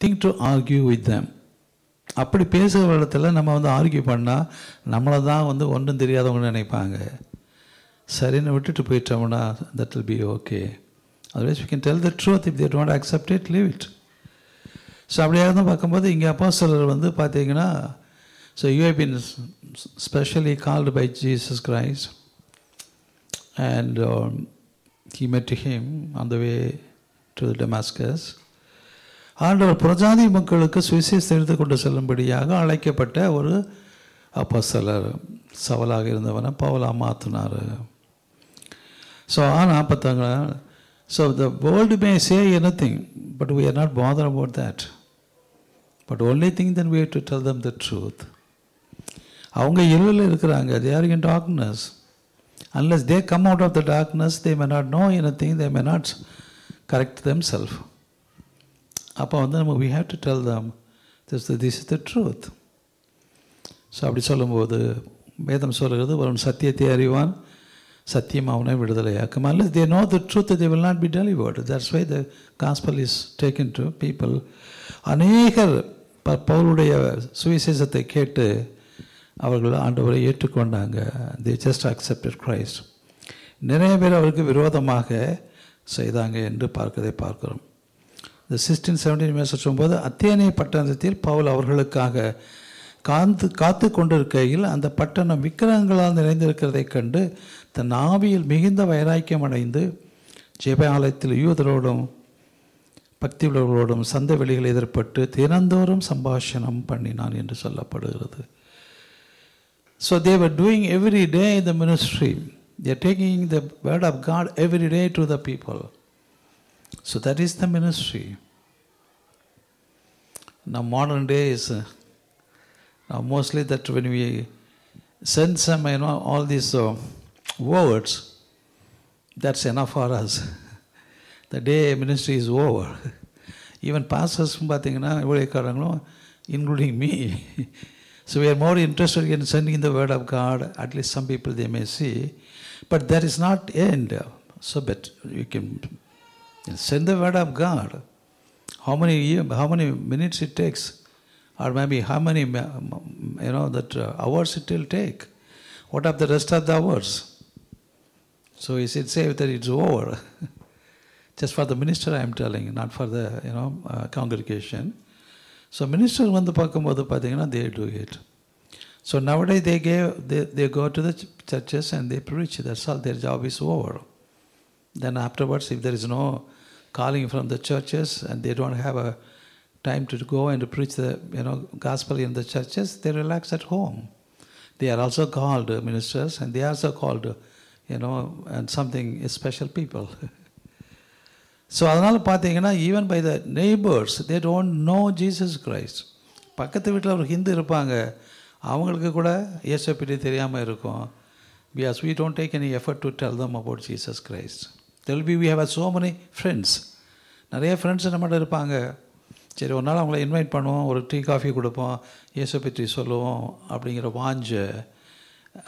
Think to argue with them. அப்படி பேசுகிற இடத்துல நம்ம வந்து ஆர்கியூ பண்ணால் நம்மளை தான் வந்து ஒன்றும் தெரியாதவங்க நினைப்பாங்க. சரின்னு விட்டுட்டு போயிட்டோம்னா that will be okay. Otherwise we can tell the truth. If they don't accept it, leave it. So அப்படியாக தான் பார்க்கும்போது இங்கே அப்போஸ்தலர் வந்து பார்த்தீங்கன்னா, so you have been specially called by Jesus Christ and he met him on the way to Damascus. ஆண்டவர் புறஜாதி மக்களுக்கு சுவிசேஷத்தை எடுத்து கொண்டு செல்லும்படியாக அழைக்கப்பட்ட ஒரு அப்போஸ்தலர். சவலாக இருந்தவனை பவுலா மாற்றினார். ஸோ ஆனால் பார்த்தாங்க, so the world May say anything, but we are not bothered about that. But only thing then we have to tell them the truth. அவங்க இருளில் இருக்கிறாங்க. They are in darkness. Unless they come out of the darkness, they may not know anything, they may not correct themselves. அப்போ வந்து நம்ம we have to tell them this is the truth. So அப்படி சொல்லும்போது வேதம் சொல்கிறது, ஒரு சத்தியத்தை அறிவான், சத்தியம் அவனை விடுதலையாக்கும். Unless they know the truth, they will not be delivered. That's why the gospel is taken to people. அநேகர் பவுலுடைய சுவிசேஷத்தை கேட்டு அவர்கள் ஆண்டவரை ஏற்றுக்கொண்டாங்க. they just accepted Christ. நிறைய பேர் அவருக்கு விரோதமாக செய்தாங்க என்று பார்க்கிறோம். இந்த 1617 சொல்லும்போது, அத்தேனே பட்டணத்தில் பவுல் அவர்களுக்காக காத்து கொண்டிருக்கையில் அந்த பட்டணம் விக்கிரகங்களால் நிறைந்திருக்கிறதை கண்டு தன் ஆவியில் மிகுந்த வைராக்கியம் அடைந்து ஜெப ஆலயத்தில் யூதரோடும் பக்தி உள்ளவர்களோடும் சந்தை வெளிகள் எதிர்பட்டு தினந்தோறும் சம்பாஷணம் பண்ணினான் என்று சொல்லப்படுகிறது. So they were doing every day the ministry. They are taking the word of God every day to the people. So that is the ministry. Now modern days, now mostly that when we send some, all these words, that's enough for us. The day ministry is over. Even pastors, including me. So we are more interested in sending the word of God. At least some people they may see, but that is not end. So but you can send the word of God. How many minutes it takes, or maybe how many hours it will take. What of the rest of the hours? So he said, say that it's over. Just for the minister I am telling, not for the congregation. So ministers வந்து பார்க்கும்போது பார்த்தீங்கன்னா they do it. So nowadays they go to the churches and they preach. That's all. Their job is over. Then afterwards, if there is no calling from the churches and they don't have a time to go and to preach the gospel in the churches, they relax at home. They are also called ministers, and they are also called and something special people. So அதனால் பார்த்தீங்கன்னா even by the neighbours they don't know Jesus Christ. பக்கத்து வீட்டில் ஒரு ஹிந்து இருப்பாங்க, அவங்களுக்கு கூட இயேசுவை பற்றி தெரியாமல் இருக்கும். Because we don't take any effort to tell them about Jesus Christ. There will be, we have so many friends. நிறைய ஃப்ரெண்ட்ஸ் நம்மகிட்ட இருப்பாங்க. சரி, ஒரு நாள் அவங்கள இன்வைட் பண்ணுவோம், ஒரு டீ காஃபி கொடுப்போம், இயேசுவை பற்றி சொல்லுவோம் அப்படிங்கிற வாஞ்ச.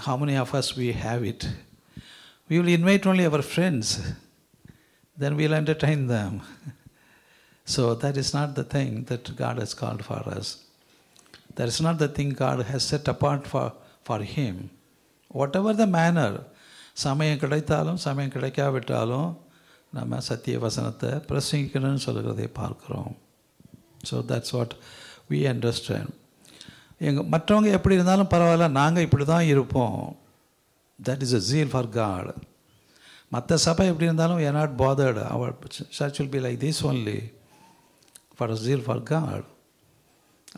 how many of us we have it? We will invite only our friends. Then we'll entertain them. So that is not the thing that God has called for us. That is not the thing God has set apart for Him. Whatever the manner, சமயம் கிடைத்தாலும் சமயம் கிடைக்காவிட்டாலும் நம்ம சத்திய வசனத்தை பிரசங்கிக்கணும்னு சொல்கிறதை பார்க்குறோம். So that's what we understand. மற்றவங்க எப்படி இருந்தாலும் பரவாயில்ல, நாங்கள் இப்படி தான் இருப்போம். That is a zeal for God. மற்ற சபை எப்படி இருந்தாலும் we are not bothered. Our church will be like this only. For a zeal for God.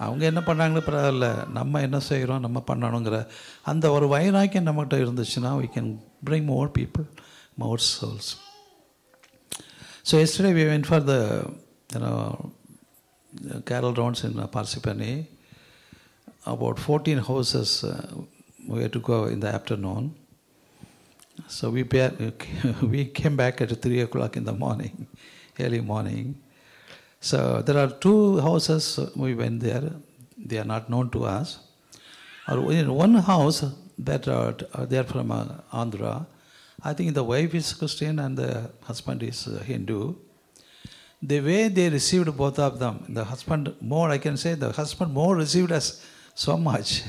அவங்க என்ன பண்ணாங்கன்னு பரவாயில்ல, நம்ம என்ன செய்கிறோம் நம்ம பண்ணணுங்கிற அந்த ஒரு வைராக்கியம் நம்மகிட்ட இருந்துச்சுன்னா we can bring more people, more souls. So yesterday we went for the carol rounds in Parsippany. About 14 houses we had to go in the afternoon. So we came back at 3 o'clock in the morning, early morning. So there are 2 houses we went there. They are not known to us. Or in one house that they are from Andhra. I think the wife is Christian and the husband is Hindu. the way they received both of them, the husband more, I can say the husband more received us so much.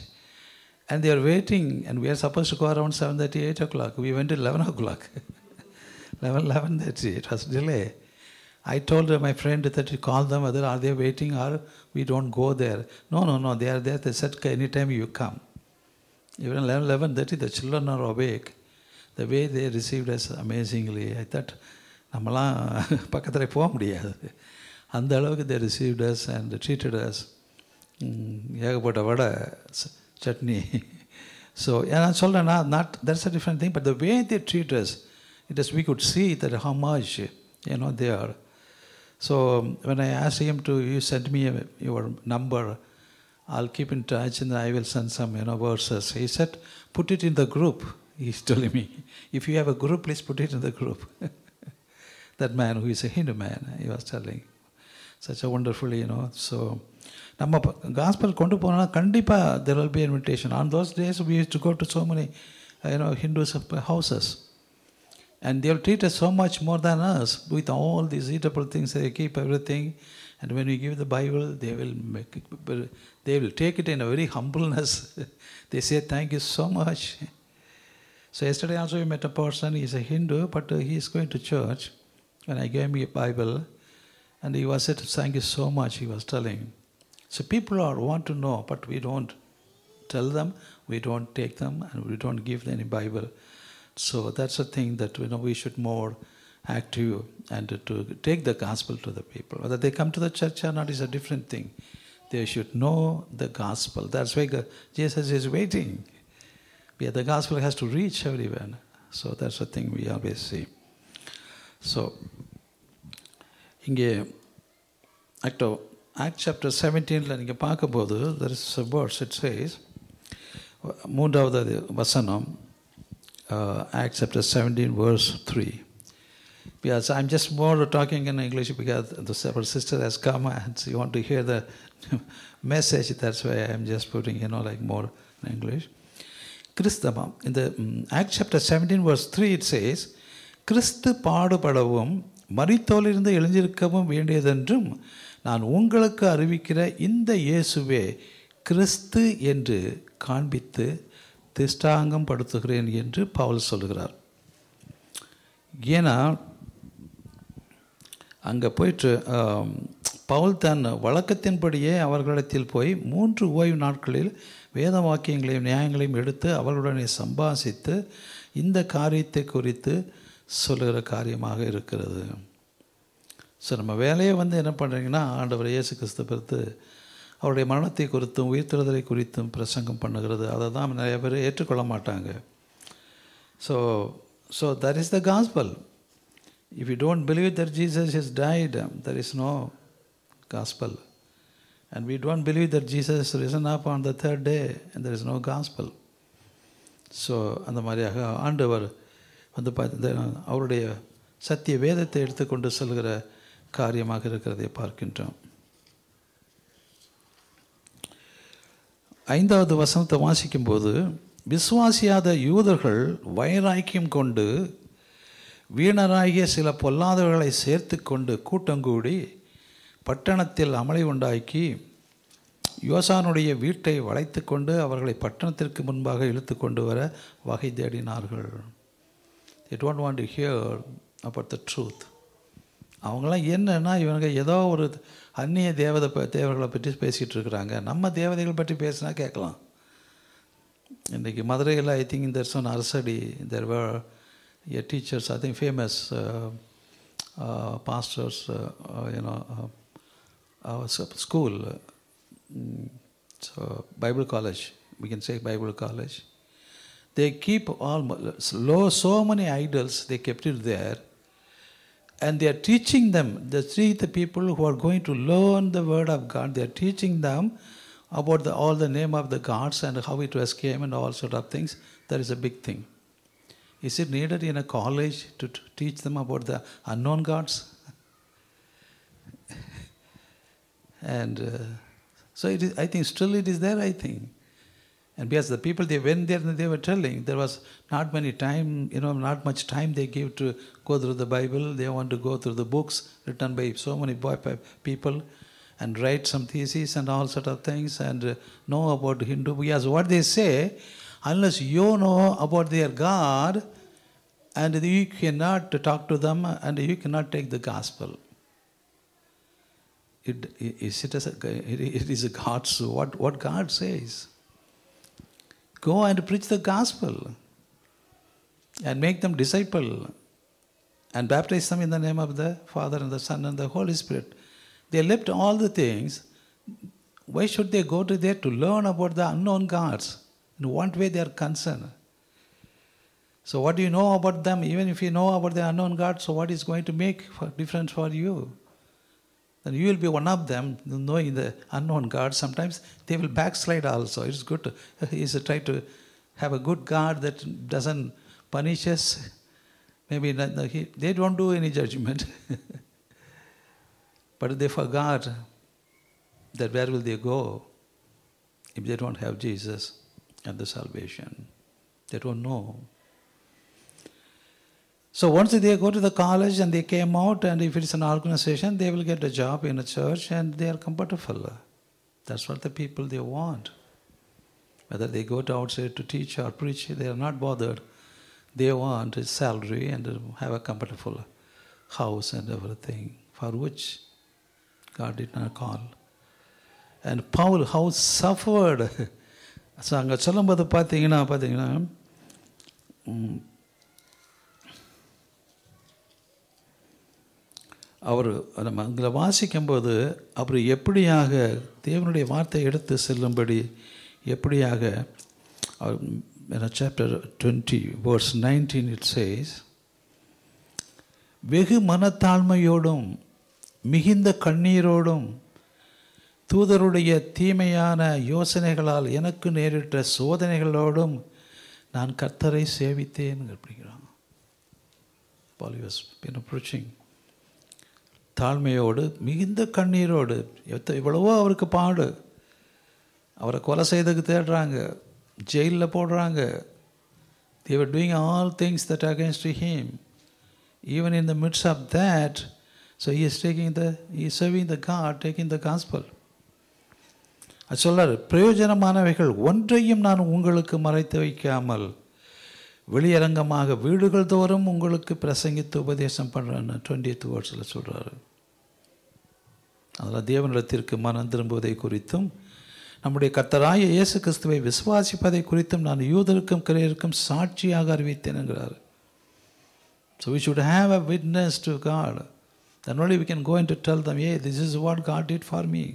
And they are waiting, and we are supposed to go around 7:30, 8 o'clock. We went at 11 o'clock. 11:30, it was delay. I told my friend that you call them, whether are they waiting or we don't go there. No, they are there. They said, anytime you come. Even 11:30, the children are awake. The way they received us amazingly, I thought, நம்மலாம் பக்கத்தில் போக முடியாது. அந்த அளவுக்கு they received us and treated us. ஏகப்பட்ட வடை, chutney. So, நான் சொல்கிறேன்னா, that's a different thing, but the way they treat us, we could see that how much, they are. So, when I asked him to, you send me your number, I'll keep in touch and I will send some, verses. He said, put it in the group. He's telling me, if you have a group, please put it in the group. That man who is a Hindu man, he was telling. Such a wonderful, So, நம்ம gospel கொண்டு போனால் கண்டிப்பாக there will be an invitation. On those days, we used to go to so many, Hindus houses. And they will treat us so much more than us with all these eatable things. They keep everything. And when we give the Bible, they will take it in a very humbleness. They say, thank you so much. So yesterday also we met a person, he is a Hindu, but he is going to church. When I gave me a Bible, and he was said, thank you so much, he was telling. So people want to know, but we don't tell them, we don't take them, and we don't give them any Bible. So that's a thing that we should more active and to take the gospel to the people. Whether they come to the church or not is a different thing. They should know the gospel. That's why Jesus is waiting. The gospel has to reach everyone. So that's the thing we always see. So, இங்கே Acts chapter 17 நீங்கள் பார்க்கும்போது there is a verse, it says, 3வது வசனம், Acts chapter 17 verse 3. Because I'm just more talking in English because the separate sister has come and she want to hear the message. That's why I'm just putting, like more in English. கிறிஸ்தவம், இந்த Acts chapter 17 verse 3 it says, கிறிஸ்து பாடுபடவும் மரித்தோரிலிருந்து எழுந்திருக்கவும் வேண்டியதென்றும் நான் உங்களுக்கு அறிவிக்கிற இந்த இயேசுவே கிறிஸ்து என்று காண்பித்து திஷ்டாங்கம் படுத்துகிறேன் என்று பவுல் சொல்கிறார். ஏன்னா அங்கே போயிட்டு பவுல் தன் வழக்கத்தின்படியே அவர்களிடத்தில் போய் 3 ஓய்வு நாட்களில் வேத வாக்கியங்களையும் நியாயங்களையும் எடுத்து அவர்களுடனே சம்பாசித்து இந்த காரியத்தை குறித்து சொல்லுகிற காரியமாக இருக்கிறது. ஸோ நம்ம வேலையை என்ன பண்ணுறீங்கன்னா, ஆண்டவர் இயேசு கிறிஸ்து பொறுத்து அவருடைய மரணத்தை குறித்தும் உயிர்த்தெழுதலை குறித்தும் பிரசங்கம் பண்ணுகிறது. அதை தான் நிறைய பேர் ஏற்றுக்கொள்ள மாட்டாங்க. So that is the gospel. If you don't believe that Jesus is died, there is no gospel. And we don't believe that Jesus is risen up on the 3rd day and there is no gospel. So அந்த மாதிரியாக ஆண்டவர் அவருடைய சத்திய வேதத்தை எடுத்துக்கொண்டு செல்கிற காரியமாக இருக்கிறதை பார்க்கின்றோம். 5வது வசனத்தை வாசிக்கும்போது, விசுவாசியாத யூதர்கள் வைராக்கியம் கொண்டு வீணராகிய சில பொல்லாதவர்களை சேர்த்து கொண்டு கூட்டங்கூடி பட்டணத்தில் அமளி உண்டாக்கி யோசானுடைய வீட்டை வளைத்து கொண்டு அவர்களை பட்டணத்திற்கு முன்பாக இழுத்து கொண்டு வர வகை தேடினார்கள். They don't want to hear about the truth. அவங்களாம் என்னன்னா, இவங்க ஏதோ ஒரு அந்நிய தேவர்களை பற்றி பேசிகிட்டு இருக்கிறாங்க. நம்ம தேவதைகள் பற்றி பேசினா கேட்கலாம். இன்றைக்கி மதுரையில் I think there's one Arasadi, there were teachers, I think famous pastors, school, so Bible college, we can say Bible college. They keep so many idols, they kept it there, and they are teaching them, the people who are going to learn the word of God, they are teaching them about all the name of the gods and how it was came and all sort of things. That is a big thing. Is it needed in a college to teach them about the unknown gods? And so it is, I think still it is there, I think. And because the people, they went there and they were telling, there was not not much time they give to go through the Bible. They want to go through the books written by so many people and write some theses and all sort of things and know about Hindu. Because what they say, unless you know about their God, and you cannot talk to them and you cannot take the gospel. It is a God's, what God says. Go and preach the gospel and make them disciple and baptize them in the name of the Father and the Son and the Holy Spirit. They left all the things. Why should they go to there to learn about the unknown gods? In what way they are concerned? So what do you know about them? Even if you know about the unknown God, so what is going to make difference for you? Then you will be one of them, knowing the unknown God. Sometimes they will backslide also. It's good to try to have a good God that doesn't punish us. Maybe they don't do any judgment. But they forgot that where will they go if they don't have Jesus and the salvation? They don't know. So once they go to the college and they came out, and if it's an organization, they will get a job in a church and they are comfortable. That's what the people they want. Whether they go to outside to teach or preach, they are not bothered. They want a salary and have a comfortable house and everything, for which God did not call. And Paul, how suffered. So அங்கே சொல்லும்போது பார்த்தீங்கன்னா அவர் நம்ம அங்கே வாசிக்கும்போது அவர் எப்படியாக தேவனுடைய வார்த்தை எடுத்து செல்லும்படி எப்படியாக சாப்டர் 20 verse 19 it says, வெகு மனத்தாழ்மையோடும் மிகுந்த கண்ணீரோடும் தூதருடைய தீமையான யோசனைகளால் எனக்கு நேரிட்ட சோதனைகளோடும் நான் கர்த்தரை சேவித்தேன் அப்படிங்கிறான். Paul was preaching. தாழ்மையோடு மிகுந்த கண்ணீரோடு, எவ்வளவோ அவருக்கு பாடு. அவரை கொலை செய்ததுக்கு தேடுறாங்க, ஜெயிலில் போடுறாங்க. They were doing all things that are against him. Even in the midst of that, so he is serving the God, taking the gospel. அது சொல்றாரு, பிரயோஜனமானவைகள் ஒன்றையும் நான் உங்களுக்கு மறைத்து வைக்காமல் வெளியரங்கமாக வீடுகள் தோறும் உங்களுக்கு பிரசங்கித்து உபதேசம் பண்ணுறேன்னு 20th verse சொல்கிறாரு. அதில் தேவனிடத்திற்கு மனம் திரும்புவதை குறித்தும் நம்முடைய கர்த்தராகிய இயேசு கிறிஸ்துவை விசுவாசிப்பதை குறித்தும் நான் யூதருக்கும் கிரேயருக்கும் சாட்சியாக அறிவித்தேன் என்கிறார். So we should have a witness to God. Then only we can go and to tell them, hey, this is what God did for me.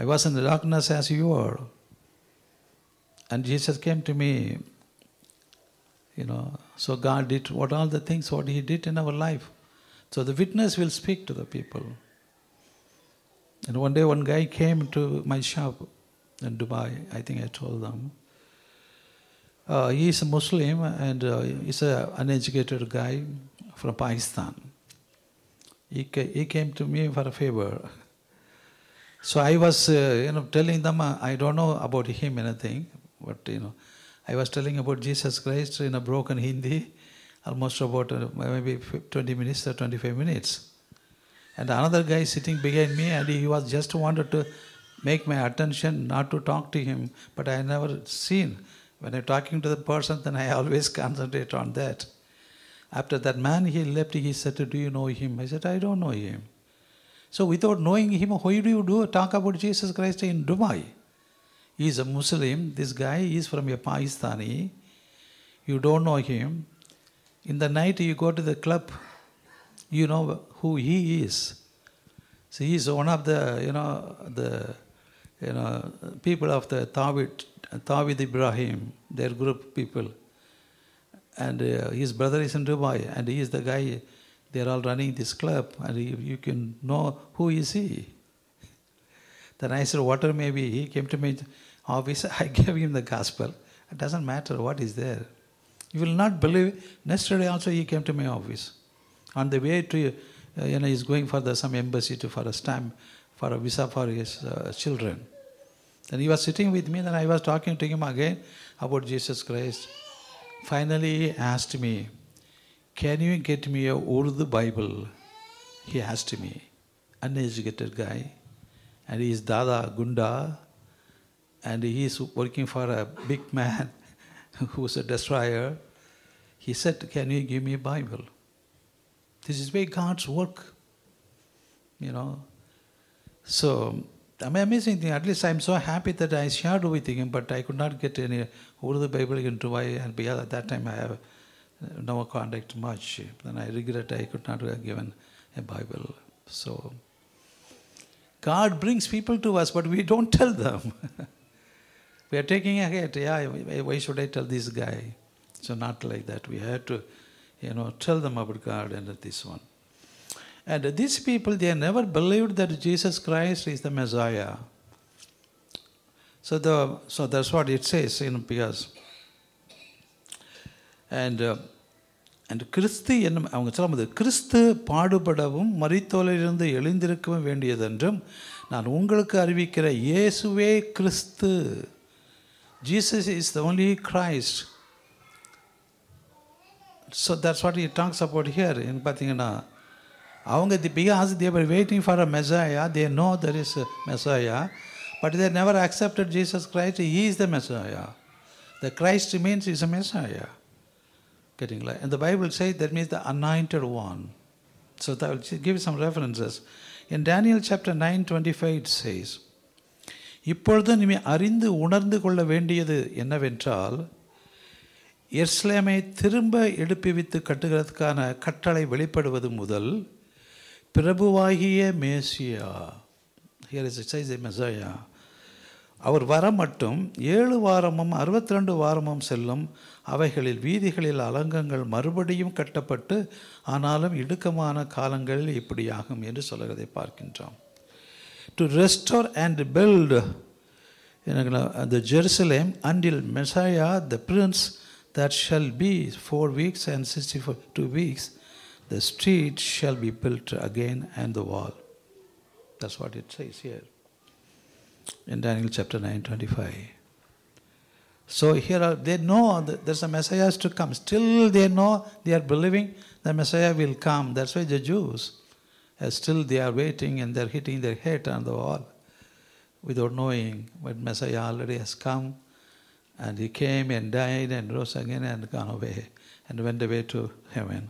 I was in the darkness as you are. And Jesus came to me. So God did what he did in our life. So the witness will speak to the people. And one day one guy came to my shop in Dubai. I think I told them. He is a Muslim and he's an uneducated guy from Pakistan. He came to me for a favor. So I was telling them, I don't know about him anything, but I was telling about Jesus Christ in a broken Hindi, almost about maybe 20 minutes or 25 minutes. And another guy sitting behind me, and he was just wanted to make my attention, not to talk to him, but I never seen. When I'm talking to the person, then I always concentrate on that. After that man, he left, he said, do you know him? I said, I don't know him. So without knowing him, how do you talk about Jesus Christ in Dubai? He is a Muslim. This guy is from a Pakistani. You don't know him. In the night you go to the club, you know who he is. So he is one of the people of the Tawhid Ibrahim, their group people. And his brother is in Dubai, and he is the guy. They are all running this club, and you can know who is he. Then I said, whatever may be, he came to my office, I gave him the gospel. It doesn't matter what is there. You will not believe. Yesterday also he came to my office. On the way to, he's going for some embassy for a stamp, for a visa for his children. Then he was sitting with me, then I was talking to him again about Jesus Christ. Finally, he asked me, can you get me a Urdu Bible? He asked me. Uneducated guy. And he is Dada Gunda. And he is working for a big man who is a destroyer. He said, can you give me a Bible? This is where God's work. You know. So, amazing thing. At least I'm so happy that I shared with him, but I could not get any Urdu Bible in Dubai, and because at that time I have no contact much. Then I regret I could not have given a Bible. So, God brings people to us, but we don't tell them. We are taking ahead. Yeah, why should I tell this guy? So not like that. We have to, tell them about God and this one. And these people, they never believed that Jesus Christ is the Messiah. So that's what it says, because and கிறிஸ்து என்னும் அவங்க சொல்லும்போது கிறிஸ்து பாடுபடவும் மரித்தோரிலிருந்து எழுந்திருக்கவும் வேண்டியதென்றும் நான் உங்களுக்கு அறிவிக்கிற இயேசுவே கிறிஸ்து. Jesus is the only Christ. So that's what he talks about here. பார்த்தீங்கன்னா அவங்க because they were waiting for a Messiah, they know there is a Messiah, but they never accepted Jesus Christ. He is the Messiah. The Christ means he is a Messiah. Getting like, and the Bible says that means the anointed one. So that will give some references. In Daniel chapter 9:25 it says, இப்பொழுது நீ அறிந்து உணர்ந்து கொள்ள வேண்டியது என்னவென்றால் எருசலேமை திரும்ப எழுப்பிவித்து கட்டுகிறதுக்கான கட்டளை வெளிப்படுவது முதல் பிரபுவாகிய மேசியா, here it says the Messiah, அவர் வர மட்டும் 7 வாரமும் 62 வாரமும் செல்லும். அவைகளில் வீதிகளில் அலங்கங்கள் மறுபடியும் கட்டப்பட்டு ஆனாலும் இடுக்கமான காலங்களில் இப்படியாகும் என்று சொல்கிறதை பார்க்கின்றோம். To restore and build the Jerusalem until Messiah, the Prince, that shall be 4 weeks and 62 weeks, the street shall be built again and the wall. That's what it says here in Daniel chapter 9:25. So here they know that there's a Messiah to come. Still they know, they are believing the Messiah will come. That's why the Jews, still they are waiting and they're hitting their head on the wall without knowing what Messiah already has come. And he came and died and rose again and gone away and went away to heaven.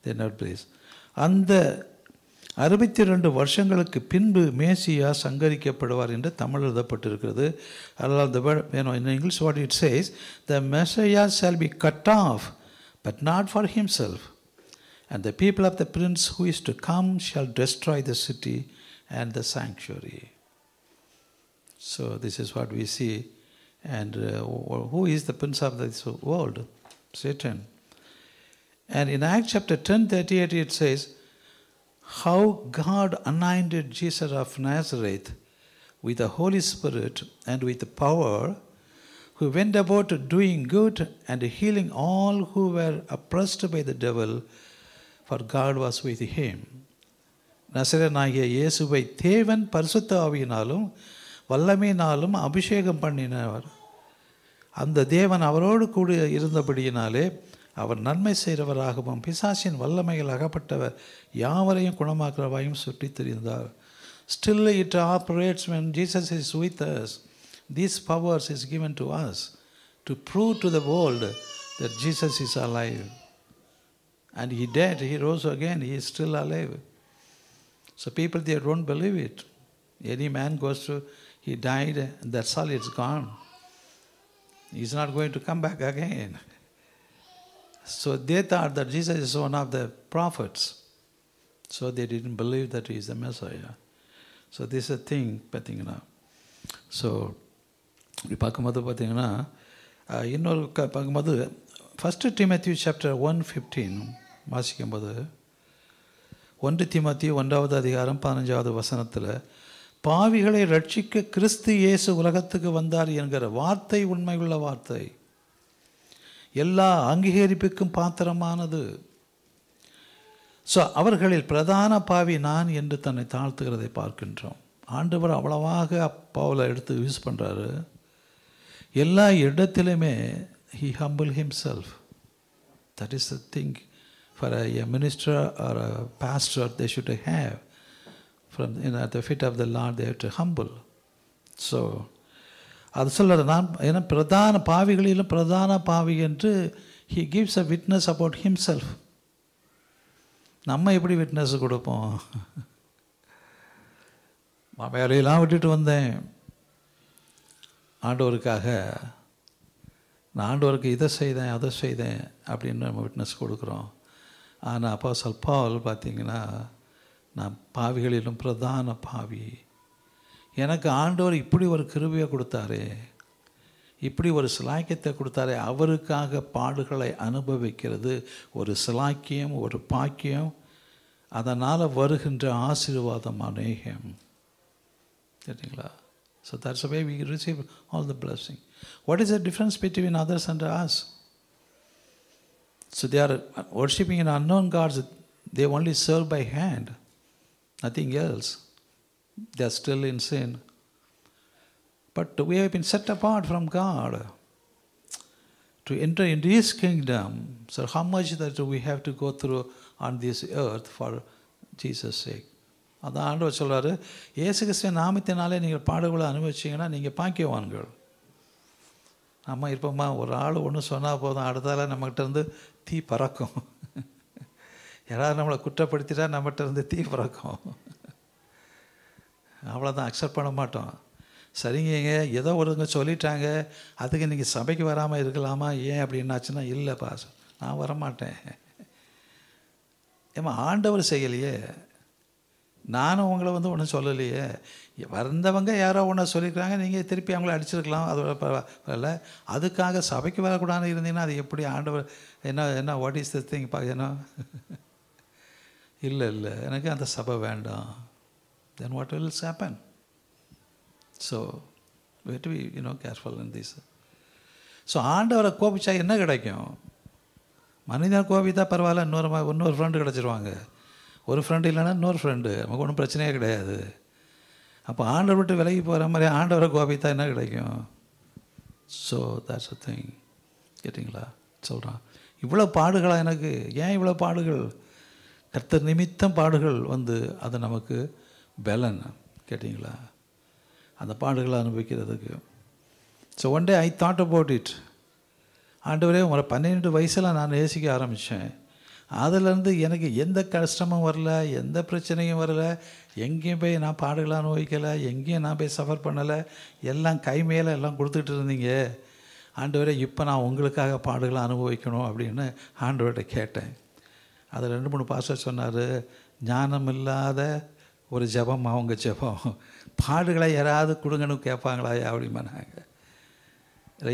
They not believe. அந்த 62 வருஷங்களுக்கு பின்பு மேசியா சங்கரிக்கப்படுவார் என்று தமிழ் எழுதப்பட்டிருக்கிறது. In English what it says, the Messiah shall be cut off, but not for himself. And the people of the prince who is to come shall destroy the city and the sanctuary. So this is what we see. And who is the prince of this world? Satan. And in Acts chapter 10:38 it says, how God anointed Jesus of Nazareth with the Holy Spirit and with the power, who went about doing good and healing all who were oppressed by the devil, for God was with him. நசரேயனாகிய இயேசுவை தேவன் பரிசுத்த ஆவியினாலும் வல்லமையினாலும் அபிஷேகம் பண்ணினார். அந்த தேவன் அவரோடு கூட இருந்தபடியினாலே அவர் நன்மை செய்கிறவராகவும் பிசாசின் வல்லமைகள் அகப்பட்டவர் யாவரையும் குணமாக்குறவாயும் சுற்றித் திரிந்தார். Still it operates when Jesus is with us. These powers is given to us to prove to the world that Jesus is alive. And he died, he rose again, he is still alive. So people, they don't believe it. Any man goes to, he died, that's all, it's gone. He's not going to come back again. So they thought that Jesus is one of the prophets. So they didn't believe that he is the Messiah. So this is a thing, பார்த்தீங்கன்னா. So இப்படி பார்க்கும்போது பார்த்தீங்கன்னா இன்னொரு பார்க்கும்போது 1 Timothy chapter 1:15 வாசிக்கும்போது 1 Timothy 1வது அதிகாரம் 15வது வசனத்தில் பாவிகளை ரட்சிக்க கிறிஸ்து இயேசு உலகத்துக்கு வந்தார் என்கிற வார்த்தை உண்மையுள்ள வார்த்தை, எல்லா அங்கீகரிப்புக்கும் பாத்திரமானது. ஸோ அவர்களில் பிரதான பாவி நான் என்று தன்னை தாழ்த்துகிறதை பார்க்கின்றோம். ஆண்டவர் அவ்வளவாக பவுலை எடுத்து யூஸ் பண்ணுறாரு. எல்லா இடத்திலுமே he humble himself. That is the thing for a minister or a pastor they should have. From at the feet of the Lord they have to humble. So அது சொல்கிறார், நான் ஏன்னா பிரதான பாவிகளிலும் பிரதான பாவி என்று he gives a witness about himself. நம்ம எப்படி விட்னஸ் கொடுப்போம்? வேலையெல்லாம் விட்டுட்டு வந்தேன் ஆண்டவருக்காக, நான் ஆண்டவருக்கு இதை செய்தேன் அதை செய்தேன் அப்படின்னு நம்ம விட்னஸ் கொடுக்குறோம். ஆனால் அப்போஸ்தலன் பவுல் பார்த்தீங்கன்னா, நான் பாவிகளிலும் பிரதான பாவி, எனக்கு ஆண்டவர் இப்படி ஒரு கிருபையை கொடுத்தாரே, இப்படி ஒரு சிலாக்கியத்தை கொடுத்தாரே, அவருக்காக பாடுகளை அனுபவிக்கிறது ஒரு சிலாக்கியம், ஒரு பாக்கியம், அதனால் வருகின்ற ஆசீர்வாதம் அநேகம். சரிங்களா? So that's the way we receive all the blessing. What is the difference between others and us? So they are worshipping an unknown gods. They only serve by hand, nothing else. They are still in sin. But we have been set apart from God to enter into His kingdom. So how much that we have to go through on this earth for Jesus' sake? அதான் ஆண்டவர் சொல்கிறாரு, இயேசு கிறிஸ்துவின் நாமத்தினாலே நீங்கள் பாடுகளை அனுபவிச்சிங்கன்னா நீங்கள் பாக்கியவான்கள். நம்ம இருப்போமா, ஒரு ஆள் ஒன்று சொன்னால் போதும், அடுத்தால நம்மகிட்ட இருந்து தீ பறக்கும். யாராவது நம்மளை குற்றப்படுத்திட்டா நம்மகிட்ட இருந்து தீ பறக்கும். அவ்வளோதான், அக்செப்ட் பண்ண மாட்டோம். சரிங்க, ஏதோ ஒருங்க சொல்லிட்டாங்க, அதுக்கு நீங்கள் சபைக்கு வராமல் இருக்கலாமா, ஏன் அப்படின்னாச்சுன்னா, இல்லைப்பா நான் வரமாட்டேன். ஏமா ஆண்டவர் செய்யலையே, நானும் உங்களை ஒன்றும் சொல்லலையே, வந்தவங்க யாரோ ஒன்று சொல்லியிருக்கிறாங்க, நீங்கள் திருப்பி அவங்கள அடிச்சிருக்கலாம், அதோட பரவாயில்ல. அதுக்காக சபைக்கு வரக்கூடாதுன்னு இருந்தீங்கன்னா அது எப்படி ஆண்டவர் என்ன வாட் இஸ் த திங் ஏன்னா இல்லை எனக்கு அந்த சபை வேண்டாம். Then what will happen? So we have to be careful in this. So ஆண்டவரை கோபிச்சா என்ன கிடைக்கும்? மனிதன் கோபித்தா பரவாயில்ல, இன்னொரு ஃப்ரெண்டு கிடச்சிருவாங்க. ஒரு ஃப்ரெண்டு இல்லைன்னா இன்னொரு ஃப்ரெண்டு, நமக்கு ஒன்றும் பிரச்சனையே கிடையாது. அப்போ ஆண்டவர் விட்டு விலகி போகிற மாதிரி ஆண்டவரை கோபித்தா என்ன கிடைக்கும்? So that's a thing. கேட்டிங்களா? சொல்கிறான், இவ்வளோ பாடுகளா எனக்கு? ஏன் இவ்வளோ பாடுகள்? கர்த்தர் நிமித்தம் பாடுகள் அது நமக்கு பலன். கேட்டிங்களா? அந்த பாடுகளை அனுபவிக்கிறதுக்கு. So one day I thought about it. ஆண்டவரே, ஒரு 12 வயசில் நான் நேசிக்க ஆரம்பித்தேன். அதிலேருந்து எனக்கு எந்த கஷ்டமும் வரல, எந்த பிரச்சனையும் வரல, எங்கேயும் போய் நான் பாடுகளை அனுபவிக்கலை, எங்கேயும் நான் போய் சஃபர் பண்ணலை, எல்லாம் கை மேலே எல்லாம் கொடுத்துட்டு இருந்தீங்க. ஆண்டவரே, இப்போ நான் உங்களுக்காக பாடுகளை அனுபவிக்கணும் அப்படின்னு ஆண்டவர்கிட்ட கேட்டேன். அது 2-3 பாஸ்டர் சொன்னார், ஞானம் இல்லாத ஒரு ஜபம் அவங்க ஜபம், பாடுகளை யாராவது கொடுங்கன்னு கேட்பாங்களாயா அப்படிமானாங்க.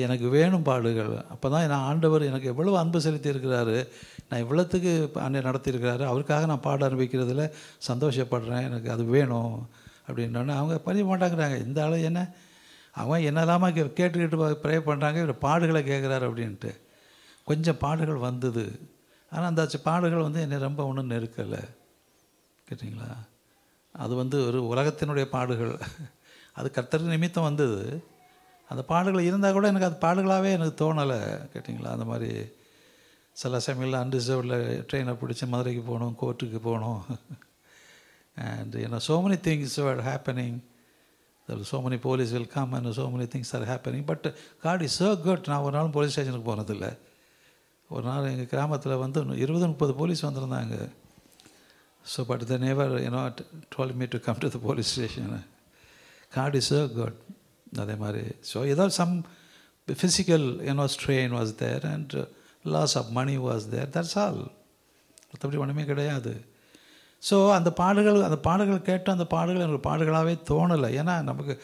எனக்கு வேணும் பாடுகள். அப்போ தான் நான் ஆண்டவர் எனக்கு எவ்வளோ அன்பு செலுத்தி இருக்கிறாரு, நான் இவ்வளோத்துக்கு அன்னை நடத்தியிருக்கிறாரு, அவருக்காக நான் பாட அனுபவிக்கிறதுல சந்தோஷப்படுறேன், எனக்கு அது வேணும் அப்படின்னோடனே அவங்க பதிய மாட்டாங்கிறாங்க. இந்த ஆள் என்ன, அவன் என்னெல்லாமா கேட்டுக்கிட்டு ப்ரே பண்ணுறாங்க, இவர் பாடுகளை கேட்குறாரு அப்படின்ட்டு. கொஞ்சம் பாடுகள் வந்தது, ஆனால் அந்த பாடுகள் என்னை ரொம்ப ஒன்றும் நெருக்கலை. கேட்டிங்களா? அது ஒரு உலகத்தினுடைய பாடுகள், அது கர்த்தர் நிமித்தம் வந்தது. அந்த பாடுகள் இருந்தால் கூட எனக்கு அது பாடுகளாகவே எனக்கு தோணலை. கேட்டிங்களா? அந்த மாதிரி சில சமயங்களில் அன்ரிசர்வ்டில் ட்ரெயினை பிடிச்சி மதுரைக்கு போகணும், கோர்ட்டுக்கு போகணும். And so many things were happening. So many police will come and so many things are happening. But God is so good. நான் ஒரு நாள் போலீஸ் ஸ்டேஷனுக்கு போனதில்லை. ஒரு நாள் எங்கள் கிராமத்தில் 20-30 போலீஸ் வந்திருந்தாங்க. So but they never told me to come to the police station. God is so good. அதே மாதிரி ஸோ ஏதோ some physical strain was there and loss of money was there, that's all. மற்றபடி ஒன்றுமே கிடையாது. So அந்த பாடுகள் கேட்டு அந்த பாடுகள் எனக்கு பாடுகளாகவே தோணலை. ஏன்னா நமக்கு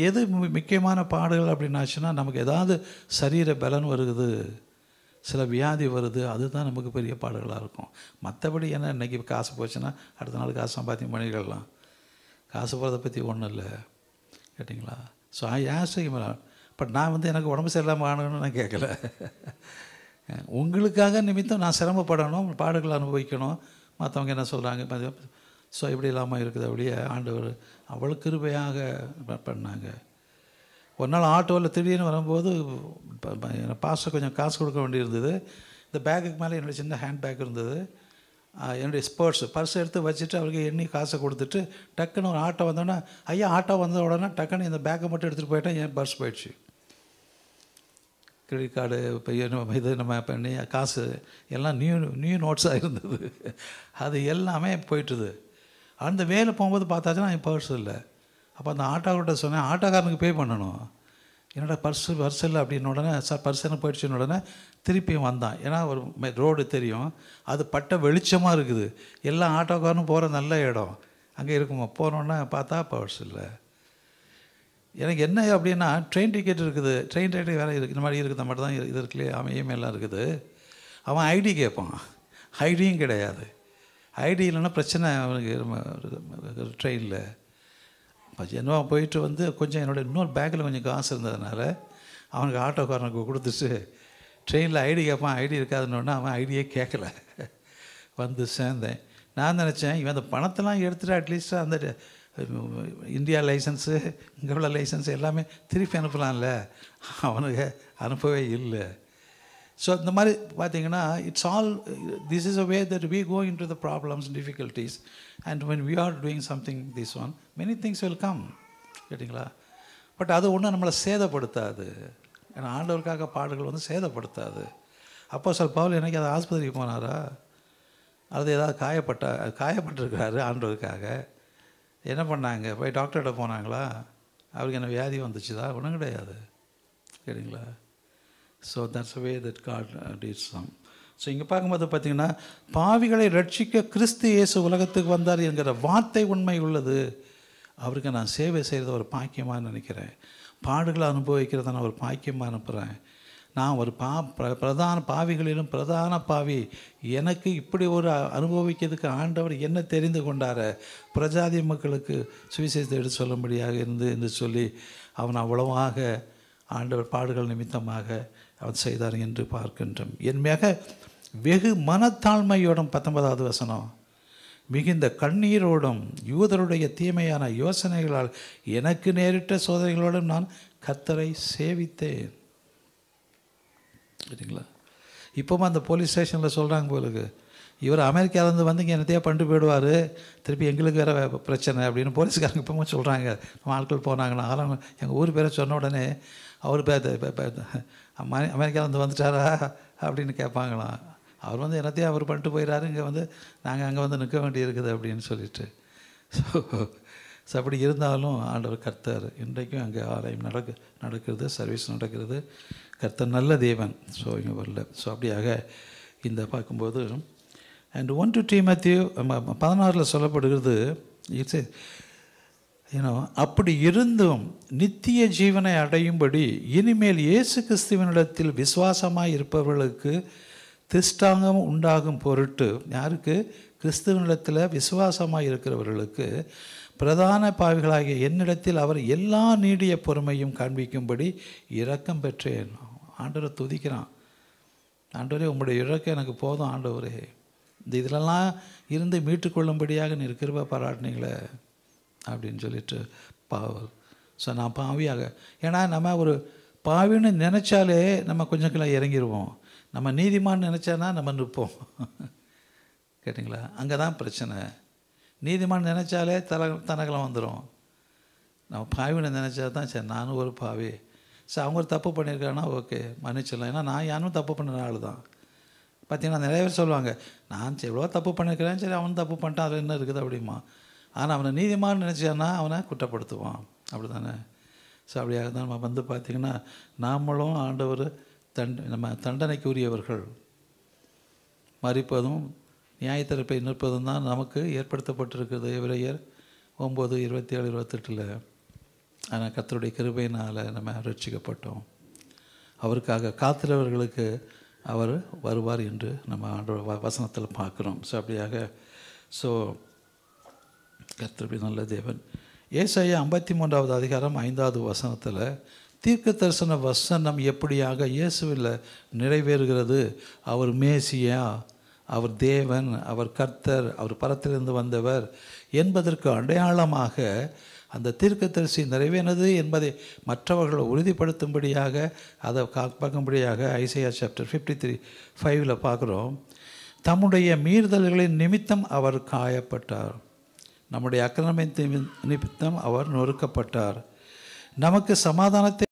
எது முக்கியமான பாடுகள் அப்படின்னாச்சுன்னா, நமக்கு ஏதாவது சரீர பலன் வருது, சில வியாதி வருது, அதுதான் நமக்கு பெரிய பாடுகளாக இருக்கும். மற்றபடி இன்றைக்கி காசு போச்சுன்னா அடுத்த நாள் காசு சம்பாத்தியம் பண்ணிக்கலாம், காசு போகிறத பற்றி ஒன்றும் இல்லை. கேட்டிங்களா? So I ask him. But நான் எனக்கு உடம்பு சரியில்லாமல் ஆகணும்னு நான் கேட்கல. உங்களுக்காக நிமித்தம் நான் சிரமப்படணும், பாடுகளை அனுபவிக்கணும். மற்றவங்க என்ன சொல்கிறாங்க, ஸோ இப்படி இல்லாமல் இருக்குது. அப்படியே ஆண்டவர் அவ்வளோ கிருபையாக பண்ணாங்க. ஒரு நாள் ஆட்டோவில் திடீர்னு வரும்போது பாஸ்டர் கொஞ்சம் காசு கொடுக்க வேண்டியிருந்தது. இந்த பேக்குக்கு மேலே என்னுடைய சின்ன ஹேண்ட் பேக் இருந்தது, என்னுடைய பர்ஸ் எடுத்து வச்சுட்டு அவருக்கு எண்ணி காசை கொடுத்துட்டு டக்குன்னு ஒரு ஆட்டோ வந்தோடனே, ஐயா ஆட்டோ வந்த உடனே டக்குன்னு இந்த பேக்கை மட்டும் எடுத்துகிட்டு போயிட்டேன். என் பர்ஸ் போயிடுச்சு. கிரெடிட் கார்டு இப்போ இது நம்ம பண்ணி காசு எல்லாம் நியூ நோட்ஸாக இருந்தது. அது எல்லாமே போயிட்டுது. அந்த வேலை போகும்போது பார்த்தாச்சுன்னா என் பர்ஸ் இல்லை. அப்போ அந்த ஆட்டோக்கிட்ட சொன்னேன், ஆட்டோக்காரனுக்கு பே பண்ணணும். என்னோட பர்ஸ் இல்லை அப்படின்னு உடனே, சார் பர்ஸ் என்ன போயிடுச்சுன்னு உடனே திருப்பியும் வந்தான். ஏன்னா ஒரு ரோடு தெரியும், அது பட்ட வெளிச்சமாக இருக்குது, எல்லா ஆட்டோக்காரனும் போகிற நல்ல இடம் அங்கே இருக்குமா. போனோன்னே பார்த்தா பர்ஸ் இல்லை. எனக்கு என்ன அப்படின்னா, ட்ரெயின் டிக்கெட் இருக்குது, ட்ரெயின் டிக்கெட் வேறு இருக்குது, இந்த மாதிரி இருக்குது, மட்டும் தான் இது இருக்குல்லையே, அவன் இமெயிலாம் இருக்குது. அவன் ஐடி கேட்பான், ஐடியும் கிடையாது. ஐடி இல்லைன்னா பிரச்சனை அவனுக்கு ட்ரெயினில். என்னவோ போயிட்டு வந்து கொஞ்சம் என்னோடய இன்னொரு பேக்கில் கொஞ்சம் காசு இருந்ததுனால அவனுக்கு ஆட்டோக்காரனுக்கு கொடுத்துட்டு ட்ரெயினில் ஐடி கேட்பான், ஐடி இருக்காதுன்னு அவன் ஐடியே கேட்கல. வந்து சேர்ந்தேன். நான் நினச்சேன், இவன் அந்த பணத்தெல்லாம் எடுத்துகிட்டு அட்லீஸ்ட் அந்த இந்தியா லைசன்ஸு, இங்கே உள்ள லைசன்ஸ் எல்லாமே திருப்பி அனுப்பலாம்ல. அவனுக்கு அனுப்பவே இல்லை. ஸோ இந்த மாதிரி பார்த்திங்கன்னா, it's all this is a way that we go into the problems and difficulties. And when we are doing something this one, many things will come. கேட்டிங்களா? பட் அது ஒன்றும் நம்மளை சேதப்படுத்தாது. ஏன்னா ஆண்டவருக்காக பாடுகள் வந்து சேதப்படுத்தாது. அப்போஸ்தலர் பவுல் என்னைக்கு அதை ஆஸ்பத்திரிக்கு போனாரா? அது ஏதாவது காயப்பட்டிருக்கிறாரு ஆண்டவருக்காக. என்ன பண்ணாங்க? போய் டாக்டர்கிட்ட போனாங்களா? அவருக்கு என்ன வியாதி வந்துச்சுதா? ஒன்றும் கிடையாது. சரிங்களா? So that's way that God deeds some. So இங்கே பார்க்கும்போது பார்த்திங்கன்னா, பாவிகளை ரட்சிக்க கிறிஸ்து இயேசு உலகத்துக்கு வந்தார் என்கிற வார்த்தை உண்மை உள்ளது. அவருக்கு நான் சேவை செய்கிறத ஒரு பாக்கியமாக நினைக்கிறேன். பாடுகளை அனுபவிக்கிறத நான் ஒரு பாக்கியமாக அனுப்புகிறேன். நான் ஒரு பிரதான பாவிகளிலும் பிரதான பாவி. எனக்கு இப்படி ஒரு அனுபவிக்கிறதுக்கு ஆண்டவர் என்ன தெரிந்து கொண்டார, பிரஜாதி மக்களுக்கு சுவிசேஷத்தை எடுத்து சொல்லும்படியாக என்று சொல்லி அவன் அவ்வளவாக ஆண்டவர் பாடுகள் நிமித்தமாக அவன் செய்தார் என்று பார்க்கின்றோம். என் மிக வெகு மனத்தாழ்மையோடும் 19வது வசனம், மிகுந்த கண்ணீரோடும் யூதருடைய தீமையான யோசனைகளால் எனக்கு நேரிட்ட சோதனைகளோடும் நான் கர்த்தரை சேவித்தேன். சரிங்களா? இப்போவும் அந்த போலீஸ் ஸ்டேஷனில் சொல்கிறாங்க போலுக்கு, இவர் அமெரிக்காவிலேருந்து வந்து இங்கே என்னத்தையே பண்ணிட்டு போயிடுவார், திருப்பி எங்களுக்கு வேறு பிரச்சனை அப்படின்னு போலீஸ்காரங்க இப்போவும் சொல்கிறாங்க. நம்ம ஆட்கள் போனாங்கன்னா, அதெல்லாம் எங்கள் ஊர் பேரை சொன்ன உடனே அவர் அமெரிக்காவிலேருந்து வந்துட்டாரா அப்படின்னு கேட்பாங்களாம். அவர் வந்து என்னத்தையும் அவர் பண்ணிட்டு போயிடாரு, இங்கே வந்து நாங்கள் அங்கே வந்து நிற்க வேண்டி இருக்குது அப்படின்னு சொல்லிட்டு. ஸோ அப்படி இருந்தாலும் ஆண்டவர் கர்த்தர் இன்றைக்கும் அங்கே ஆலயம் நடக்கிறது, சர்வீஸ் நடக்கிறது. கர்த்தர் நல்ல தேவன். ஸோ இங்கே வரல. ஸோ அப்படியாக இந்த பார்க்கும்போது அண்ட் 1 Timothy 16 சொல்லப்படுகிறது, இட்ஸ் அப்படி இருந்தும் நித்திய ஜீவனை அடையும்படி இனிமேல் இயேசு கிறிஸ்துவனிடத்தில் விசுவாசமாக இருப்பவர்களுக்கு திஷ்டாங்கம் உண்டாகும் பொருட்டு, யாருக்கு? கிறிஸ்துவனிடத்தில் விசுவாசமாக இருக்கிறவர்களுக்கு பிரதான பாவிகளாகிய என்னிடத்தில் அவர் எல்லா நீடிய பொறுமையும் காண்பிக்கும்படி இரக்கம் பெற்றேன். ஆண்டவரை துதிக்கிறான். ஆண்டவரே, உங்களுடைய இரக்கம் எனக்கு போதும் ஆண்டவரே, இந்த இதிலெல்லாம் இருந்து மீட்டுக்கொள்ளும்படியாக நீ கிருபை பாராட்டினீங்களே அப்படின்னு சொல்லிட்டு ஸோ நான் பாவியாக, ஏன்னா நம்ம ஒரு பாவின்னு நினச்சாலே நம்ம கொஞ்சம் கிலோ இறங்கிடுவோம். நம்ம நீதிமான் நினச்சானா நம்ம நிற்போம். கேட்டிங்களா? அங்கே தான் பிரச்சனை. நீதிமான் நினச்சாலே தனகலம் வந்துடும். நம்ம பாவின்னு நினச்சா தான் சரி நானும் ஒரு பாவி, சரி அவங்க ஒரு தப்பு பண்ணியிருக்காங்கன்னா ஓகே மன்னிச்சிடலாம், ஏன்னா நான் யாரும் தப்பு பண்ணுற ஆள் தான். பார்த்தீங்கன்னா நிறைய பேர் சொல்லுவாங்க, நான் எவ்வளோ தப்பு பண்ணியிருக்கிறேன், சரி அவன் தப்பு பண்ணிட்டான், அதில் என்ன இருக்குது அப்படிமா. ஆனால் அவனை நீதிமான்னு நினச்சான்னா அவனை குற்றப்படுத்துவான். அப்படி தானே? ஸோ அப்படியாக தான் நம்ம வந்து பார்த்திங்கன்னா, நாமளும் ஆண்டவர் நம்ம தண்டனைக்கு உரியவர்கள். மறிப்பதும் நியாயத்தீர்ப்பை நிற்பதும் தான் நமக்கு ஏற்படுத்தப்பட்டிருக்கிறது. எபிரேயர் 9:27-28. ஆனால் கர்த்தருடைய கிருபையினால் நம்ம ரட்சிக்கப்பட்டோம். அவருக்காக காத்திரவர்களுக்கு அவர் வருவார் என்று நம்ம ஆண்டவர் வசனத்தில் பார்க்குறோம். ஸோ அப்படியாக ஸோ கர்த்தருடைய நல்ல தேவன். ஏசாயா 53வது அதிகாரம் 5வது வசனத்தில் தீர்க்க தரிசன வசனம் எப்படியாக இயேசுவில் நிறைவேறுகிறது, அவர் மேசியா, அவர் தேவன், அவர் கர்த்தர், அவர் பரத்திலிருந்து வந்தவர் என்பதற்கு அடையாளமாக அந்த தீர்க்கதரிசி நிறைவேறினது என்பதை மற்றவர்கள் உறுதிப்படுத்தும்படியாக, அதை பார்க்கும்படியாக ஐசையா சாப்டர் 53:5 பார்க்குறோம். தம்முடைய மீறுதல்களின் நிமித்தம் அவர் காயப்பட்டார், நம்முடைய அக்கிரமத்தின் நிமித்தம் அவர் நொறுக்கப்பட்டார், நமக்கு சமாதானத்தை